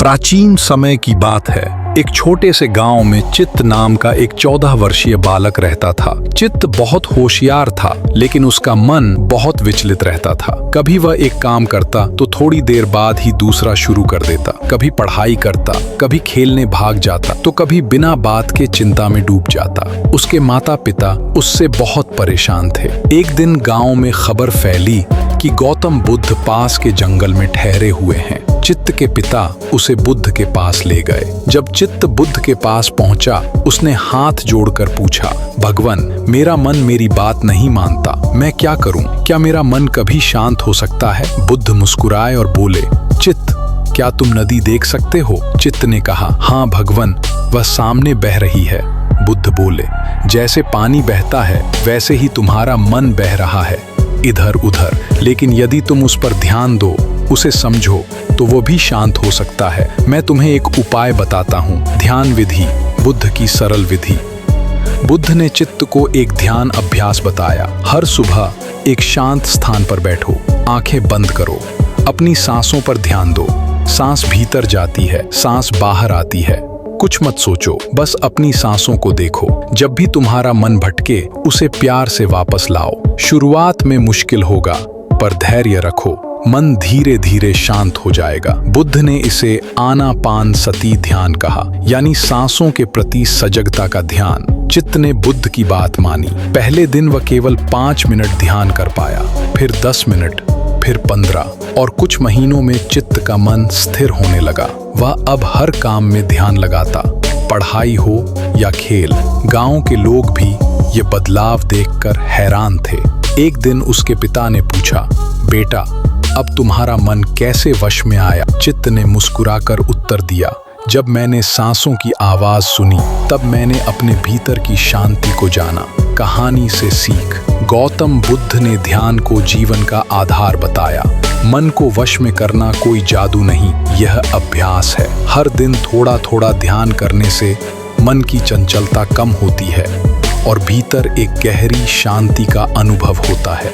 प्राचीन समय की बात है। एक छोटे से गांव में चित्त नाम का एक 14 वर्षीय बालक रहता था। चित्त बहुत होशियार था, लेकिन उसका मन बहुत विचलित रहता था। कभी वह एक काम करता तो थोड़ी देर बाद ही दूसरा शुरू कर देता। कभी पढ़ाई करता, कभी खेलने भाग जाता, तो कभी बिना बात के चिंता में डूब जाता। उसके माता पिता उससे बहुत परेशान थे। एक दिन गांव में खबर फैली कि गौतम बुद्ध पास के जंगल में ठहरे हुए हैं। चित्त के पिता उसे बुद्ध के पास ले गए। जब चित्त बुद्ध के पास पहुंचा, उसने हाथ जोड़कर पूछा, भगवान, मेरा मन मेरी बात नहीं मानता, मैं क्या करूं? क्या मेरा मन कभी शांत हो सकता है? बुद्ध मुस्कुराए और बोले, चित्त, क्या तुम नदी देख सकते हो? चित्त ने कहा, हाँ भगवान, वह सामने बह रही है। बुद्ध बोले, जैसे पानी बहता है वैसे ही तुम्हारा मन बह रहा है, इधर उधर। लेकिन यदि तुम उस पर ध्यान दो, उसे समझो, तो वो भी शांत हो सकता है। मैं तुम्हें एक उपाय बताता हूँ, ध्यान विधि, बुद्ध की सरल विधि। बुद्ध ने चित्त को एक ध्यान अभ्यास बताया। हर सुबह एक शांत स्थान पर बैठो, आंखें बंद करो, अपनी सांसों पर ध्यान दो। सांस भीतर जाती है, सांस बाहर आती है। कुछ मत सोचो, बस अपनी सांसों को देखो। जब भी तुम्हारा मन भटके, उसे प्यार से वापस लाओ। शुरुआत में मुश्किल होगा, पर धैर्य रखो, मन धीरे धीरे शांत हो जाएगा। बुद्ध ने इसे आनापान सती ध्यान कहा, यानी सांसों के प्रति सजगता का ध्यान। चित्त ने बुद्ध की बात मानी। पहले दिन वह केवल 5 मिनट ध्यान कर पाया, फिर 10 मिनट, फिर 15, और कुछ महीनों में चित्त का मन स्थिर होने लगा। वह अब हर काम में ध्यान लगाता, पढ़ाई हो या खेल। गांव के लोग भी ये बदलाव देखकर हैरान थे। एक दिन उसके पिता ने पूछा, बेटा, अब तुम्हारा मन कैसे वश में आया? चित्त ने मुस्कुराकर उत्तर दिया, जब मैंने सांसों की आवाज सुनी, तब मैंने अपने भीतर की शांति को जाना। कहानी से सीख, गौतम बुद्ध ने ध्यान को जीवन का आधार बताया। मन को वश में करना कोई जादू नहीं, यह अभ्यास है। हर दिन थोड़ा थोड़ा ध्यान करने से मन की चंचलता कम होती है और भीतर एक गहरी शांति का अनुभव होता है।